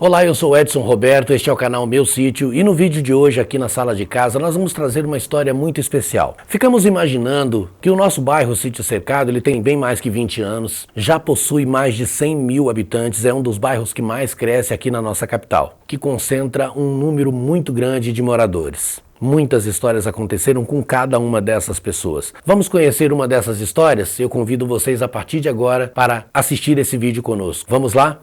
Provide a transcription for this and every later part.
Olá, eu sou Edson Roberto, este é o canal Meu Sítio e no vídeo de hoje aqui na sala de casa nós vamos trazer uma história muito especial. Ficamos imaginando que o nosso bairro Sítio Cercado ele tem bem mais que 20 anos, já possui mais de 100 mil habitantes, é um dos bairros que mais cresce aqui na nossa capital, que concentra um número muito grande de moradores. Muitas histórias aconteceram com cada uma dessas pessoas. Vamos conhecer uma dessas histórias? Eu convido vocês a partir de agora para assistir esse vídeo conosco. Vamos lá?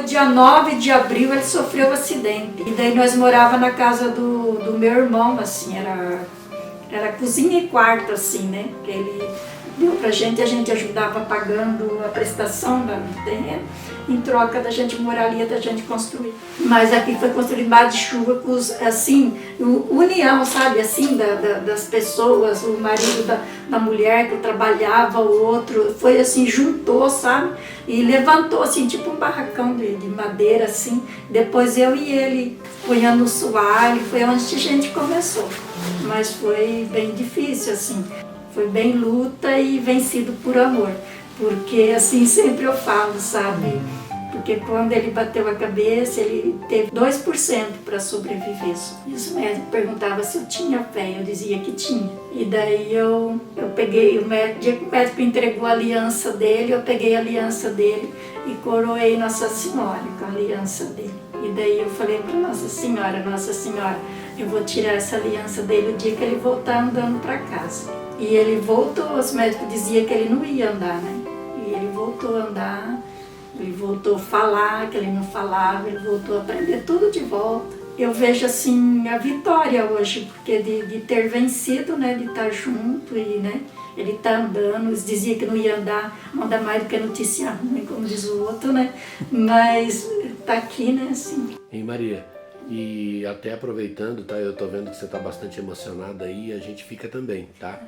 Dia 9 de abril ele sofreu um acidente. E daí nós morávamos na casa do meu irmão, assim, era cozinha e quarto, assim, né? Que ele deu pra gente, a gente ajudava pagando a prestação do terreno, em troca da gente morar ali, da gente construir. Mas aqui foi construído embaixo de chuva, com assim, união, sabe, assim, das pessoas, o marido da mulher que trabalhava, o outro, foi assim, juntou, sabe, e levantou, assim, tipo um barracão de madeira, assim. Depois eu e ele punhando no soalho, foi onde a gente começou. Mas foi bem difícil, assim. Foi bem luta e vencido por amor, porque assim sempre eu falo, sabe? Porque quando ele bateu a cabeça, ele teve 2% para sobreviver. E os médicos perguntavam se eu tinha fé, eu dizia que tinha. E daí eu peguei, dia que o médico entregou a aliança dele, eu peguei a aliança dele e coroei Nossa Senhora com a aliança dele. E daí eu falei para Nossa Senhora, eu vou tirar essa aliança dele o dia que ele voltar andando para casa. E ele voltou, os médicos diziam que ele não ia andar, né? E ele voltou a andar, ele voltou a falar, que ele não falava, ele voltou a aprender tudo de volta. Eu vejo assim a vitória hoje, porque de ter vencido, né? De estar junto e, né? Ele está andando, eles diziam que não ia andar, não anda mais do que notícia ruim, como diz o outro, né? Mas está aqui, né? Assim. Ei, Maria, e até aproveitando, tá? Eu tô vendo que você tá bastante emocionada aí, a gente fica também, tá?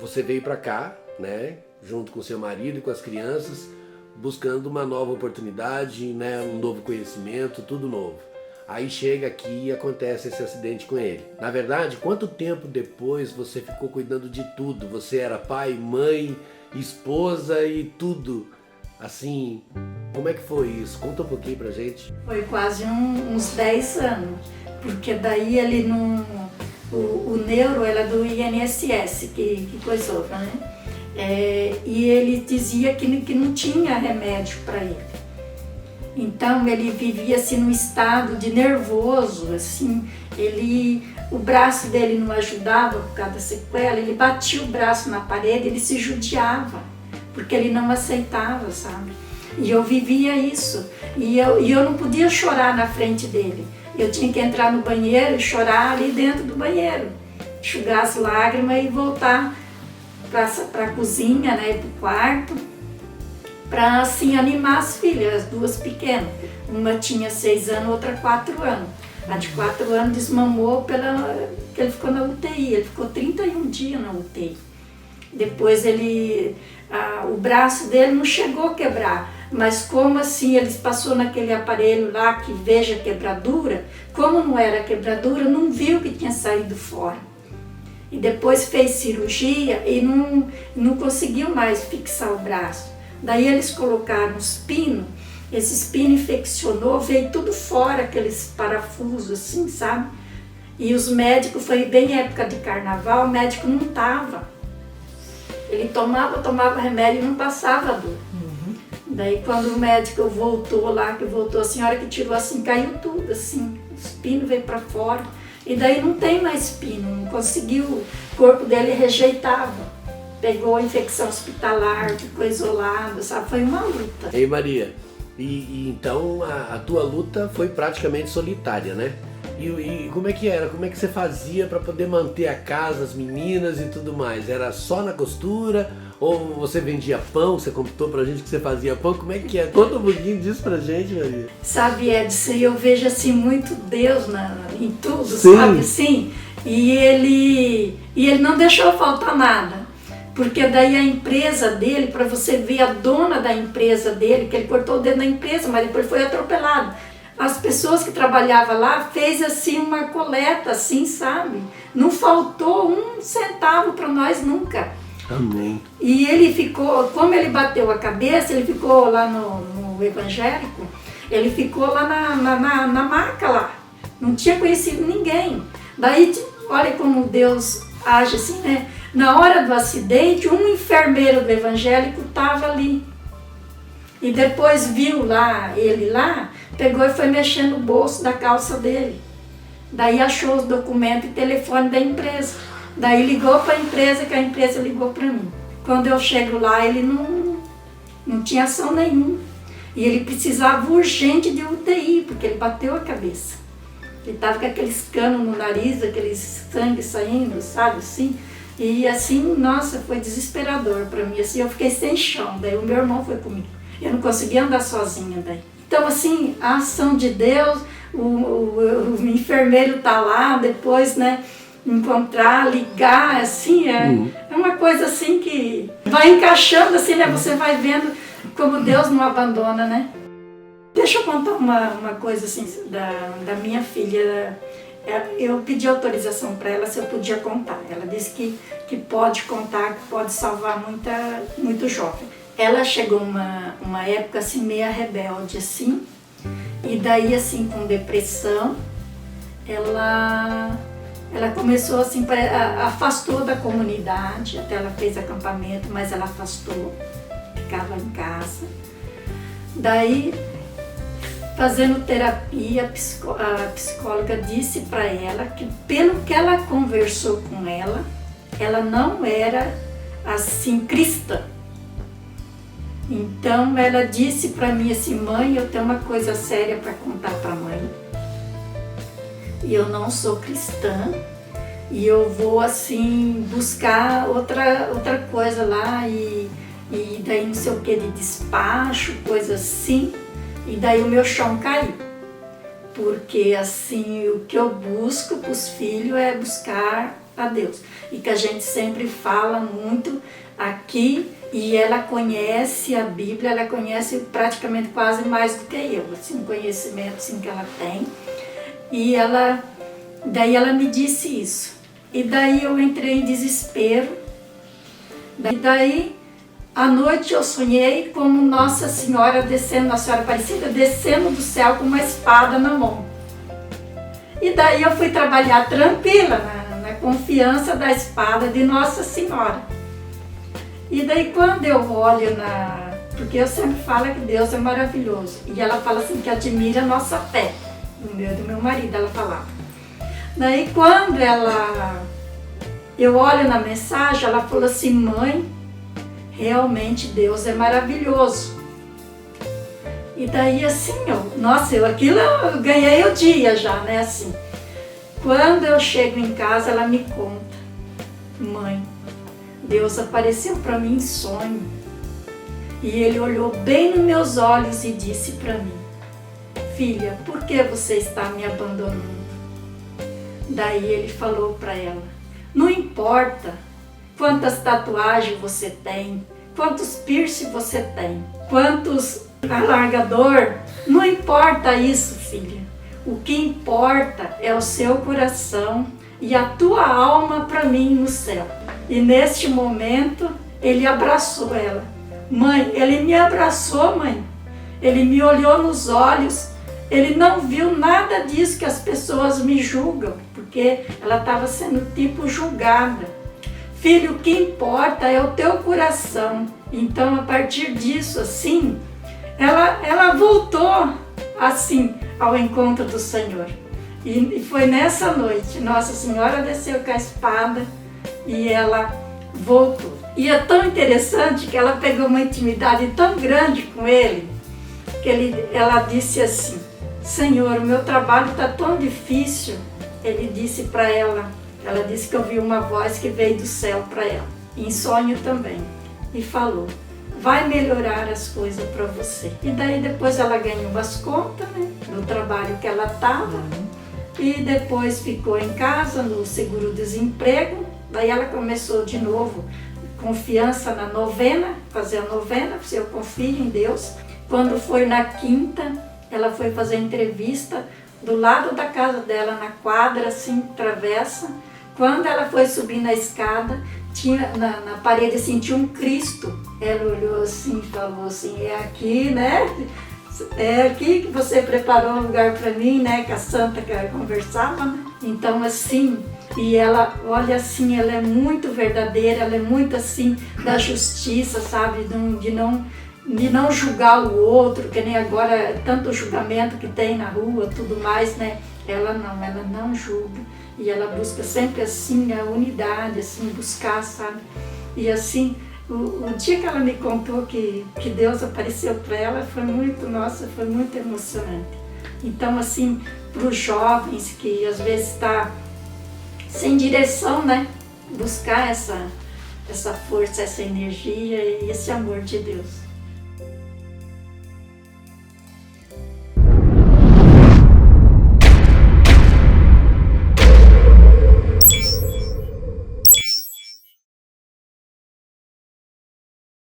Você veio para cá, né, junto com seu marido e com as crianças, buscando uma nova oportunidade, né, um novo conhecimento, tudo novo. Aí chega aqui e acontece esse acidente com ele. Na verdade, quanto tempo depois você ficou cuidando de tudo? Você era pai, mãe, esposa e tudo. Assim, como é que foi isso? Conta um pouquinho pra gente. Foi quase uns 10 anos, porque daí ele não... O neuro era do INSS, que coisou, né? E ele dizia que não tinha remédio para ele. Então ele vivia assim num estado de nervoso, assim, o braço dele não ajudava por causa da sequela, ele batia o braço na parede, ele se judiava, porque ele não aceitava, sabe? E eu vivia isso, e eu não podia chorar na frente dele. Eu tinha que entrar no banheiro e chorar ali dentro do banheiro, enxugar as lágrimas e voltar para a cozinha, né, para o quarto, para assim animar as filhas, as duas pequenas. Uma tinha 6 anos, outra 4 anos. A de 4 anos desmamou porque ele ficou na UTI, ele ficou 31 dias na UTI. Depois o braço dele não chegou a quebrar, mas como assim ele passou naquele aparelho lá que veja quebradura, como não era quebradura, não viu que tinha saído fora. E depois fez cirurgia e não conseguiu mais fixar o braço. Daí eles colocaram os pinos, esse pino infeccionou, veio tudo fora, aqueles parafusos assim, sabe? E os médicos, foi bem época de carnaval, o médico não estava. Ele tomava remédio e não passava dor. Daí quando o médico voltou lá, a senhora que tirou assim, caiu tudo assim, os pinos veio para fora. E daí não tem mais pino, não conseguiu, o corpo dele rejeitava. Pegou a infecção hospitalar, ficou isolado, sabe? Foi uma luta. Ei, Maria, e então a tua luta foi praticamente solitária, né? E como é que era? Como é que você fazia para poder manter a casa, as meninas e tudo mais? Era só na costura? Ou você vendia pão? Você contou pra gente que você fazia pão? Como é que é? Conta um pouquinho disso pra gente, Maria. Sabe, Edson, eu vejo assim muito Deus em tudo, Sim. Sabe assim? E ele não deixou faltar nada. Porque daí a empresa dele, para você ver a dona da empresa dele, que ele cortou o dedo na empresa, mas depois foi atropelado. As pessoas que trabalhavam lá fez assim uma coleta, assim, sabe? Não faltou um centavo para nós nunca. Amém. E ele ficou, como ele bateu a cabeça, ele ficou lá no evangélico, ele ficou lá na maca lá. Não tinha conhecido ninguém. Daí, olha como Deus age assim, né? Na hora do acidente, um enfermeiro do evangélico estava ali. E depois viu lá, ele lá, pegou e foi mexer no bolso da calça dele. Daí achou os documentos e telefone da empresa. Daí ligou para a empresa, que a empresa ligou para mim. Quando eu chego lá, ele não tinha ação nenhuma. E ele precisava urgente de UTI, porque ele bateu a cabeça. Ele estava com aqueles canos no nariz, aqueles sangue saindo, sabe, assim. E assim, nossa, foi desesperador para mim. Assim, eu fiquei sem chão, daí o meu irmão foi comigo. Eu não conseguia andar sozinha daí. Então, assim, a ação de Deus, o enfermeiro tá lá, depois, né, encontrar, ligar, assim, é uma coisa assim que vai encaixando, assim, né, você vai vendo como Deus não abandona, né. Deixa eu contar uma coisa, assim, da minha filha. Eu pedi autorização para ela se eu podia contar. Ela disse que pode contar, que pode salvar muito jovem. Ela chegou uma época assim, meio rebelde, assim, e daí, assim, com depressão, ela começou, assim, afastou da comunidade, até ela fez acampamento, mas ela afastou, ficava em casa. Daí, fazendo terapia, a psicóloga disse para ela que, pelo que ela conversou com ela não era, assim, cristã. Então ela disse para mim assim, mãe, eu tenho uma coisa séria para contar para a mãe. E eu não sou cristã e eu vou assim buscar outra coisa lá e daí não sei o que de despacho, coisa assim. E daí o meu chão caiu. Porque assim, o que eu busco para os filhos é buscar a Deus. E que a gente sempre fala muito aqui. E ela conhece a Bíblia, ela conhece praticamente quase mais do que eu, assim, o conhecimento assim, que ela tem. E daí ela me disse isso. E daí eu entrei em desespero. E daí, à noite eu sonhei como Nossa Senhora descendo, Nossa Senhora Aparecida, descendo do céu com uma espada na mão. E daí eu fui trabalhar tranquila, na confiança da espada de Nossa Senhora. E daí quando eu olho porque eu sempre falo que Deus é maravilhoso. E ela fala assim que admira a nossa fé. Do meu marido, ela falava. Daí quando eu olho na mensagem, ela falou assim, mãe, realmente Deus é maravilhoso. E daí assim, eu ganhei o dia já, né, assim. Quando eu chego em casa, ela me conta, mãe, Deus apareceu para mim em sonho e Ele olhou bem nos meus olhos e disse para mim, filha, por que você está me abandonando? Daí Ele falou para ela, não importa quantas tatuagens você tem, quantos piercing você tem, quantos alargador, não importa isso, filha. O que importa é o seu coração e a tua alma para mim no céu. E neste momento, ele abraçou ela. Mãe, ele me abraçou, mãe. Ele me olhou nos olhos. Ele não viu nada disso que as pessoas me julgam, porque ela estava sendo tipo julgada. Filho, o que importa é o teu coração. Então, a partir disso, assim, ela voltou, assim, ao encontro do Senhor. E foi nessa noite, Nossa Senhora desceu com a espada e ela voltou. E é tão interessante que ela pegou uma intimidade tão grande com ele, que ela disse assim, Senhor, o meu trabalho está tão difícil. Ele disse para ela disse que ouviu uma voz que veio do céu para ela, em sonho também, e falou, vai melhorar as coisas para você. E daí depois ela ganhou umas contas, né, do trabalho que ela estava, e depois ficou em casa no seguro-desemprego. Daí ela começou de novo, confiança na novena, fazer a novena, se eu confio em Deus. Quando foi na quinta, ela foi fazer entrevista do lado da casa dela, na quadra, assim, travessa. Quando ela foi subir na escada, tinha na parede assim, tinha um Cristo. Ela olhou assim e falou assim, é aqui, né? É aqui que você preparou um lugar para mim, né? Que a santa que ela conversava, né? Então assim, e ela, olha assim, ela é muito verdadeira, ela é muito assim da justiça, sabe? De não julgar o outro, que nem agora tanto julgamento que tem na rua, tudo mais, né? Ela não julga. E ela busca sempre assim a unidade, assim, buscar, sabe? E assim, o dia que ela me contou que Deus apareceu para ela, foi muito, nossa, foi muito emocionante. Então assim, para os jovens que às vezes está sem direção, né? Buscar essa força, essa energia e esse amor de Deus.